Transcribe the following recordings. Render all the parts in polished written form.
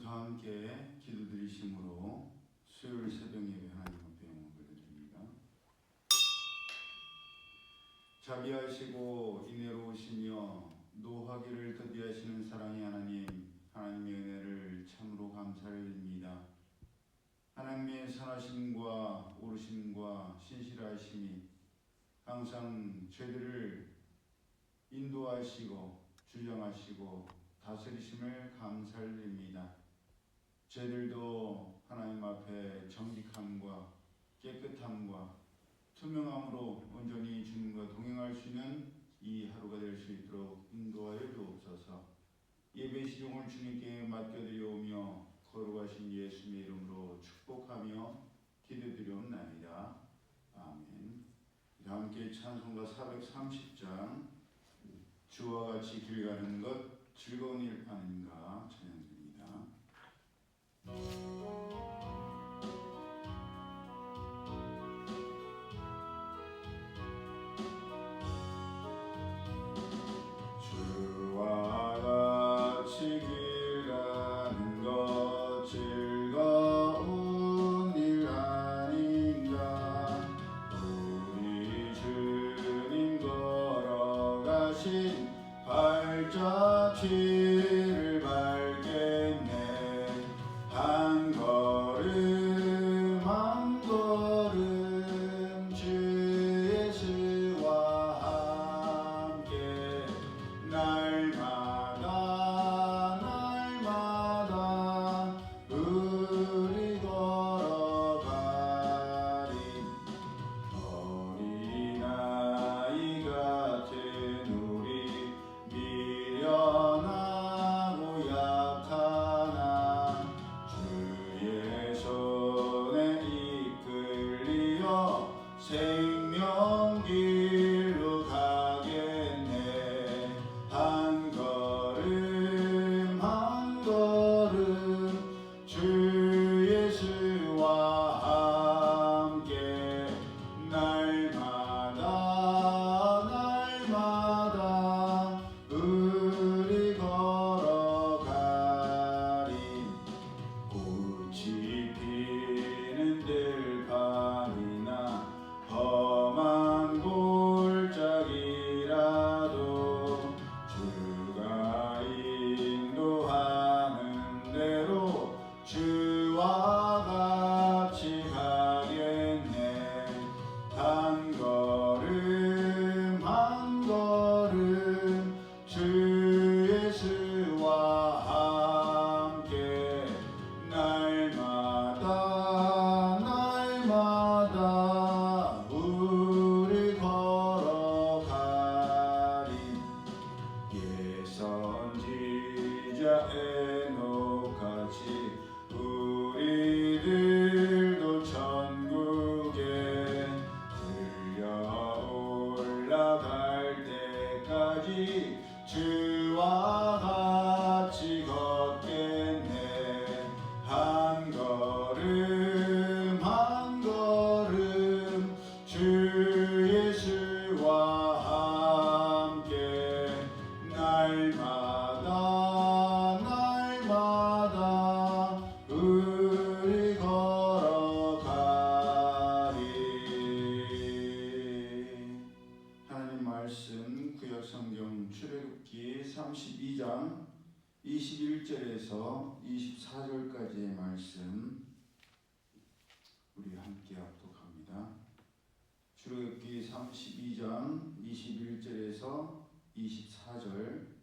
다 함께 기도드리심으로 수요일 새벽 예배 하나님 앞에 영광을 드립니다. 자비하시고 인애로우시며 노하기를 더디하시는 사랑의 하나님, 하나님의 은혜를 참으로 감사드립니다. 하나님의 선하심과 오르심과 신실하심이 항상 죄들을 인도하시고 주장하시고 다스리심을 감사드립니다. 죄들도 하나님 앞에 정직함과 깨끗함과 투명함으로 온전히 주님과 동행할 수 있는 이 하루가 될 수 있도록 인도하여 주옵소서. 예배 시종을 주님께 맡겨드리오며 거룩하신 예수님의 이름으로 축복하며 기도드리옵나이다. 아멘. 함께 찬송가 430장 주와 같이 길 가는 것 즐거운 일 아닌가 찬양드립니다. 주와 같이 길 가는 것 즐거운 일 아닌가. 우리 주님 걸어가신 발자취를 밟겠네. 한 걸음 한 걸음 주 예수와 함께 날마다 날마다 우리 걸어가리. 어린아이 같은 우리 미련하고 약하나 주의 손에 이끌리어 생명길로 가겠네. 한 걸음 한 걸음 주 예수와 함께 날마다 날마다 우리 걸어가리. 꽃이 피는 들판이나 험한 골짜기라도 주가 인도하는 대로 주와 같이 가겠네. 한 걸음 한 걸음 주 예수와 함께 날마다 날마다 우리 걸어가리. 예선지자 에녹같이 우리들도 천국에 들려 올라갈 때까지 주와 같이 걷겠네. 한 걸음 한 걸음 주 예수와 함께 날마다 날마다 우리 걸어가리. 하나님 말씀 구약성경 출애굽기 32장 21절에서 24절까지의 말씀 우리 함께 합독합니다. 출애굽기 32장 21절에서 24절.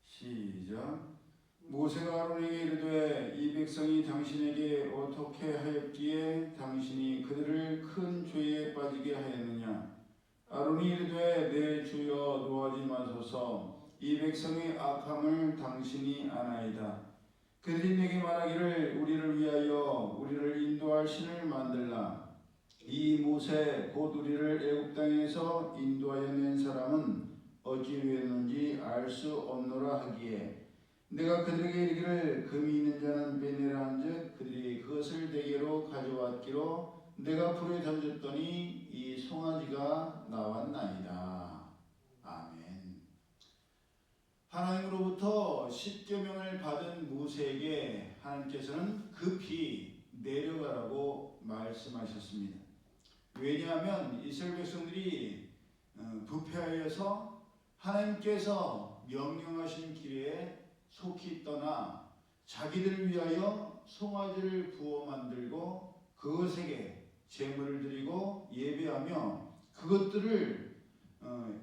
시작. 모세가 아론에게 이르되 이 백성이 당신에게 어떻게 하였기에 당신이 그들을 큰 죄에 빠지게 하였느냐. 아론이 이르되 내 주여 노하지 마소서. 이 백성의 악함을 당신이 아나이다. 그들이 내게 말하기를 우리를 위하여 우리를 인도할 신을 만들라. 이 모세 곧 우리를 애굽 땅에서 인도하여 낸 사람은 어찌 되었는지 알 수 없노라 하기에 내가 그들에게 이르기를 금이 있는 자는 빼내라 한즉 그들이 그것을 내게로 가져왔기로 내가 불에 던졌더니 이 송아지가 나왔나이다. 아멘. 하나님으로부터 십계명을 받은 모세에게 하나님께서는 급히 내려가라고 말씀하셨습니다. 왜냐하면 이스라엘 백성들이 부패하여서 하나님께서 명령하신 길에 속히 떠나 자기들을 위하여 송아지를 부어 만들고 그것에게 제물을 드리고 예배하며 그것들을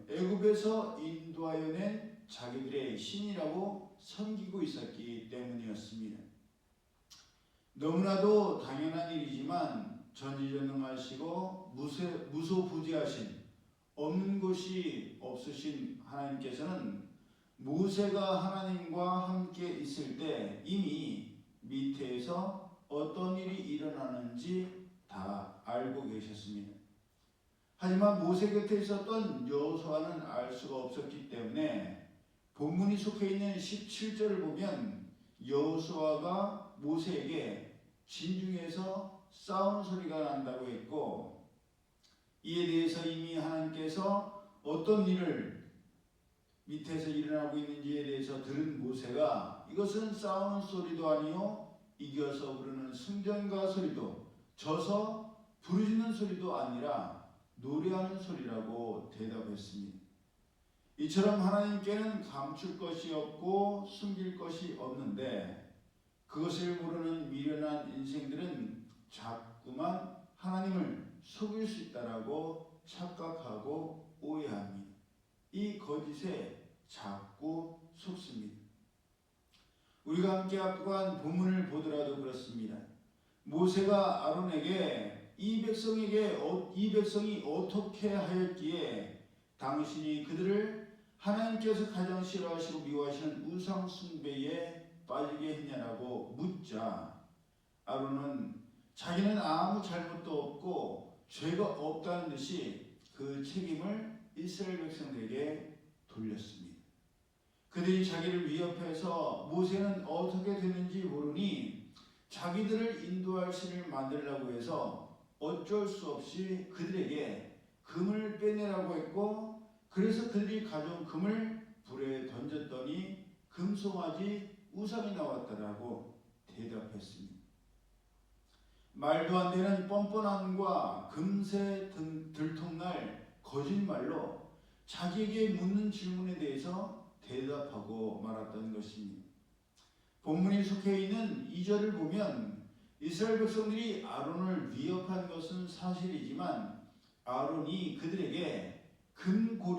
애굽에서 인도하여 낸 자기들의 신이라고 섬기고 있었기 때문이었습니다. 너무나도 당연한 일이지만 전지전능하시고 무소부지하신 없는 곳이 없으신 하나님께서는 모세가 하나님과 함께 있을 때 이미 밑에서 어떤 일이 일어나는지 다 알고 계셨습니다. 하지만 모세 곁에 있었던 여호수아는 알 수가 없었기 때문에 본문이 속해 있는 17절을 보면 여호수아가 모세에게 진중에서 싸우는 소리가 난다고 했고, 이에 대해서 이미 하나님께서 어떤 일을 밑에서 일어나고 있는지에 대해서 들은 모세가 이것은 싸우는 소리도 아니요 이겨서 부르는 승전가 소리도 져서 부르짖는 소리도 아니라 노래하는 소리라고 대답했습니다. 이처럼 하나님께는 감출 것이 없고 숨길 것이 없는데 그것을 모르는 미련한 인생들은 자꾸만 하나님을 속일 수 있다라고 착각하고 오해합니다. 이 거짓에 자꾸 속습니다. 우리가 함께 앞두간 본문을 보더라도 그렇습니다. 모세가 아론에게 이 백성이 어떻게 하였기에 당신이 그들을 하나님께서 가장 싫어하시고 미워하시는 우상 숭배에 빠지게 했냐라고 묻자 아론은 자기는 아무 잘못도 없고 죄가 없다는 듯이 그 책임을 이스라엘 백성들에게 돌렸습니다. 그들이 자기를 위협해서 모세는 어떻게 되는지 모르니 자기들을 인도할 신을 만들려고 해서 어쩔 수 없이 그들에게 금을 빼내라고 했고, 그래서 그들이 가져온 금을 불에 던졌더니 금송아지 우상이 나왔다라고 대답했습니다. 말도 안 되는 뻔뻔함과 금세 들통날 거짓말로 자기에게 묻는 질문에 대해서 대답하고 말았던 것입니다. 본문이 속해 있는 2절을 보면 이스라엘 백성들이 아론을 위협한 것은 사실이지만 아론이 그들에게 금으로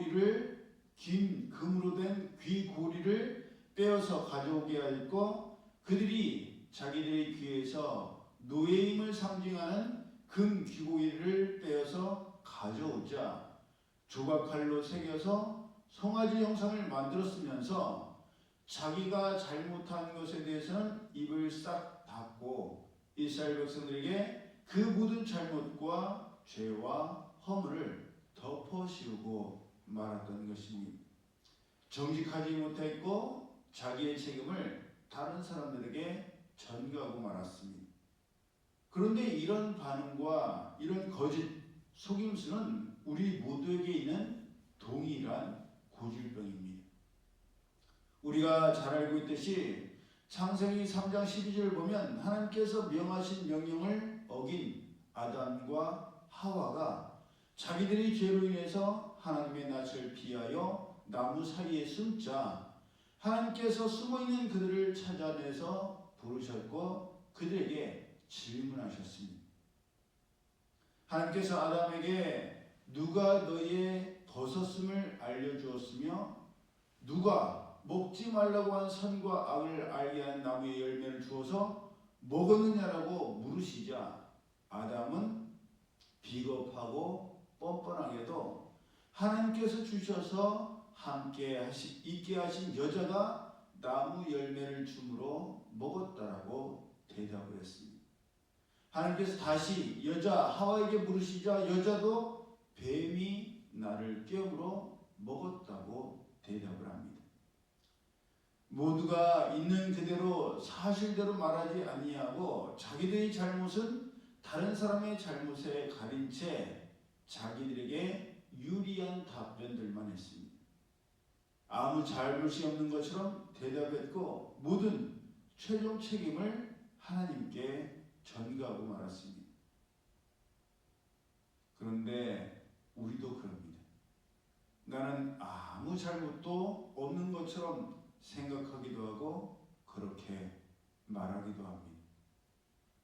된 귀고리를 빼어서 가져오게 하였고, 그들이 자기들의 귀에서 노예임을 상징하는 금 귀고리를 빼어서 가져오자 조각칼로 새겨서 송아지 형상을 만들었으면서 자기가 잘못한 것에 대해서는 입을 싹 닫고 이스라엘 백성들에게 그 모든 잘못과 죄와 허물을 덮어씌우고 말았던 것입니다. 정직하지 못했고 자기의 책임을 다른 사람들에게 전가하고 말았습니다. 그런데 이런 반응과 이런 거짓 속임수는 우리 모두에게 있는 동일한 고질병입니다. 우리가 잘 알고 있듯이 창세기 3장 12절을 보면 하나님께서 명하신 명령을 어긴 아담과 하와가 자기들의 죄로 인해서 하나님의 낯을 피하여 나무 사이에 숨자 하나님께서 숨어있는 그들을 찾아내서 부르셨고 그들에게 질문하셨습니다. 하나님께서 아담에게 누가 너의 벗었음을 알려주었으며 누가 먹지 말라고 한 선과 악을 알게 한 나무의 열매를 주어서 먹었느냐라고 물으시자 아담은 비겁하고 뻔뻔하게도 하나님께서 주셔서 함께 있게 하신 여자가 나무 열매를 줌으로 먹었다라고 대답을 했습니다. 하나님께서 다시 여자 하와에게 물으시자 여자도 뱀이 나를 깨물어 먹었다고 대답을 합니다. 모두가 있는 그대로 사실대로 말하지 아니하고 자기들의 잘못은 다른 사람의 잘못에 가린 채 자기들에게 유리한 답변들만 했습니다. 아무 잘못이 없는 것처럼 대답했고 모든 최종 책임을 하나님께 전가하고 말았습니다. 그런데 우리도 그럽니다. 나는 아무 잘못도 없는 것처럼 생각하기도 하고 그렇게 말하기도 합니다.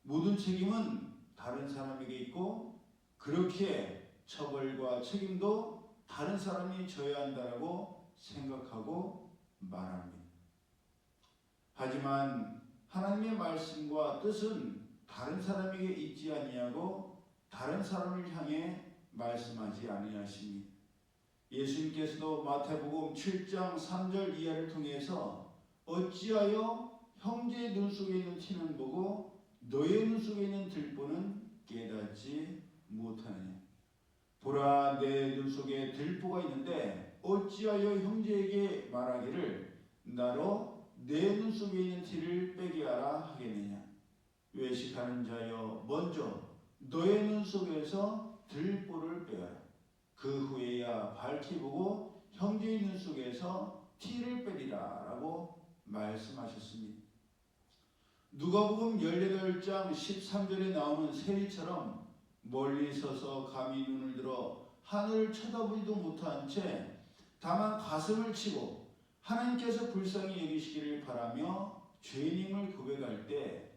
모든 책임은 다른 사람에게 있고 그렇게 처벌과 책임도 다른 사람이 져야 한다고 생각하고 말합니다. 하지만 하나님의 말씀과 뜻은 다른 사람에게 있지 아니하고 다른 사람을 향해 말씀하지 아니하십니다. 예수님께서도 마태복음 7장 3절 이하를 통해서 어찌하여 형제의 눈 속에 있는 티는 보고 너의 눈 속에 있는 들보는 깨닫지 못하느냐. 보라, 내 눈 속에 들보가 있는데 어찌하여 형제에게 말하기를 나로 내 눈 속에 있는 티를 빼게 하라 하겠느냐. 외식하는 자여, 먼저 너의 눈 속에서 들보를 빼라. 그 후에야 밝히 보고 형제의 눈 속에서 티를 빼리라 라고 말씀하셨습니다. 누가복음 18장 13절에 나오는 세리처럼 멀리 서서 감히 눈을 들어 하늘을 쳐다보지도 못한 채 다만 가슴을 치고 하나님께서 불쌍히 여기시기를 바라며 죄인임을 고백할 때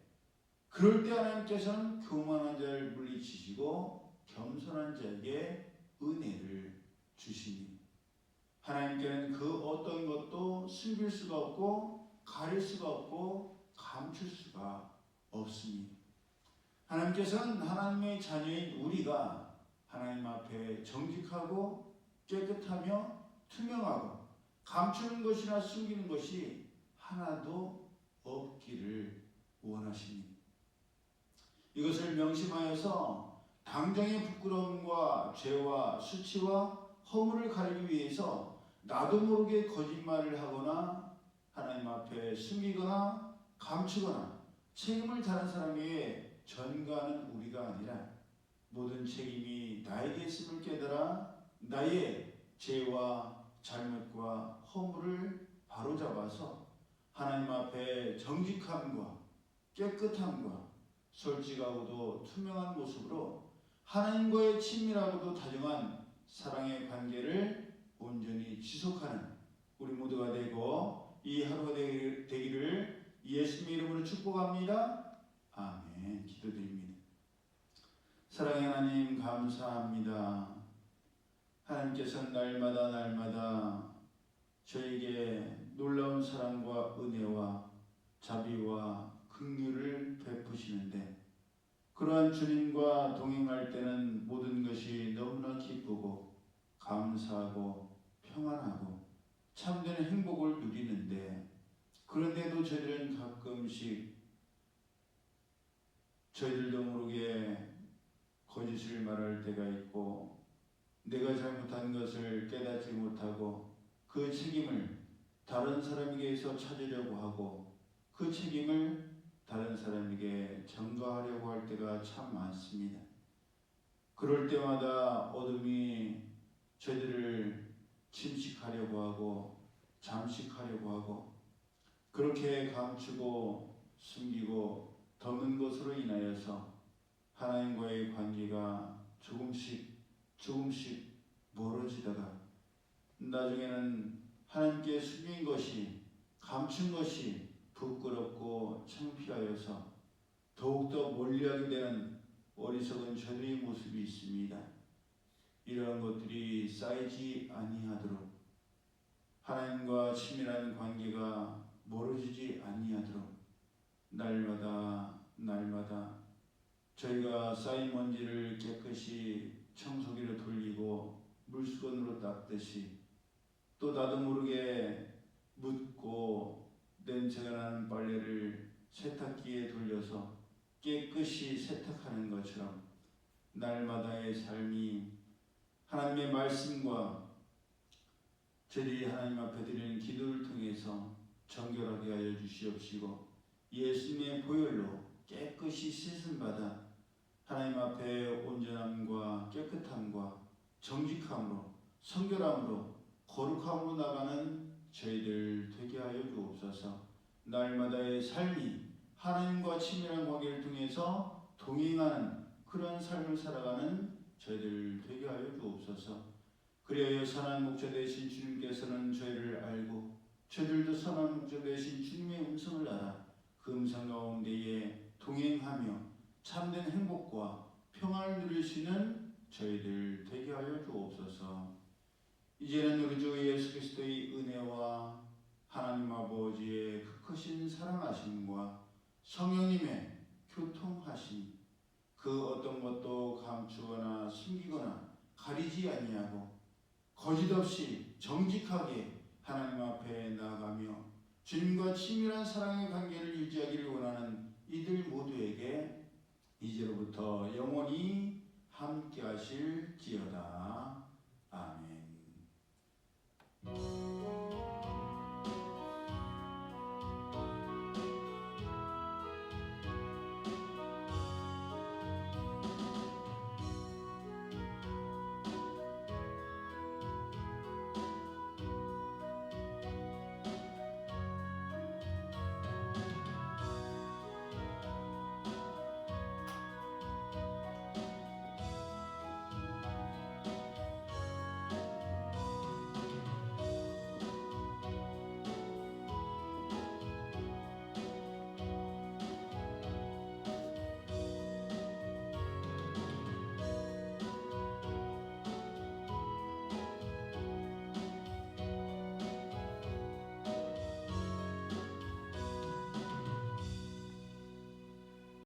그럴 때 하나님께서는 교만한 자를 물리치시고 겸손한 자에게 은혜를 주시니 하나님께는 그 어떤 것도 숨길 수가 없고 가릴 수가 없고 감출 수가 없습니다. 하나님께서는 하나님의 자녀인 우리가 하나님 앞에 정직하고 깨끗하며 투명하고 감추는 것이나 숨기는 것이 하나도 없기를 원하십니다. 이것을 명심하여서 당장의 부끄러움과 죄와 수치와 허물을 가리기 위해서 나도 모르게 거짓말을 하거나 하나님 앞에 숨기거나 감추거나 책임을 다른 사람에게 전가하는 우리가 아니라 모든 책임이 나에게 있음을 깨달아 나의 죄와 잘못과 허물을 바로잡아서 하나님 앞에 정직함과 깨끗함과 솔직하고도 투명한 모습으로 하나님과의 친밀하고도 다정한 사랑의 관계를 온전히 지속하는 우리 모두가 되고 이 하루가 되기를 예수님의 이름으로 축복합니다. 아멘. 기도드립니다. 사랑의 하나님 감사합니다. 하나님께서는 날마다 저에게 놀라운 사랑과 은혜와 자비와 긍휼을 베푸시는데 그러한 주님과 동행할 때는 모든 것이 너무나 기쁘고 감사하고 평안하고 참된 행복을 누리는데 그런데도 저희들은 가끔씩 저희들도 모르게 거짓을 말할 때가 있고 내가 잘못한 것을 깨닫지 못하고 그 책임을 다른 사람에게서 찾으려고 하고 그 책임을 다른 사람에게 전가하려고 할 때가 참 많습니다. 그럴 때마다 어둠이 저희들을 침식하려고 하고 잠식하려고 하고 그렇게 감추고 숨기고 덮는 것으로 인하여서 하나님과의 관계가 조금씩 멀어지다가 나중에는 하나님께 숨긴 것이 감춘 것이 부끄럽고 창피하여서 더욱더 멀리하게 되는 어리석은 저들의 모습이 있습니다. 이러한 것들이 쌓이지 아니하도록 하나님과 친밀한 관계가 멀어지지 아니하도록 날마다 저희가 쌓인 먼지를 깨끗이 청소기로 돌리고 물수건으로 닦듯이 또 나도 모르게 묻고 냄새가 나는 빨래를 세탁기에 돌려서 깨끗이 세탁하는 것처럼 날마다의 삶이 하나님의 말씀과 저희들이 하나님 앞에 드리는 기도를 통해서 정결하게 하여 주시옵시고 예수님의 보혈로 깨끗이 씻음 받아 하나님 앞에 온전함과 깨끗함과 정직함으로 성결함으로 거룩함으로 나가는 저희들 되게 하여 주옵소서. 날마다의 삶이 하나님과 친밀한 관계를 통해서 동행하는 그런 삶을 살아가는 저희들 되게 하여 주옵소서. 그리하여 선한 목자 되신 주님께서는 저희를 알고 저희들도 선한 목자 되신 주님의 음성을 알아 그 음성 가운데에 동행하며 참된 행복과 평안을 누릴 수 있는 저희들 되게 하여 주옵소서. 이제는 우리 주 예수 그리스도의 은혜와 하나님 아버지의 그 크신 사랑하심과 성령님의 교통하심, 그 어떤 것도 감추거나 숨기거나 가리지 아니하고 거짓없이 정직하게 하나님 앞에 나아가며 주님과 친밀한 사랑의 관계를 유지하기를 원하는 이들 모두에게 이제로부터 영원히 함께 하실지어다.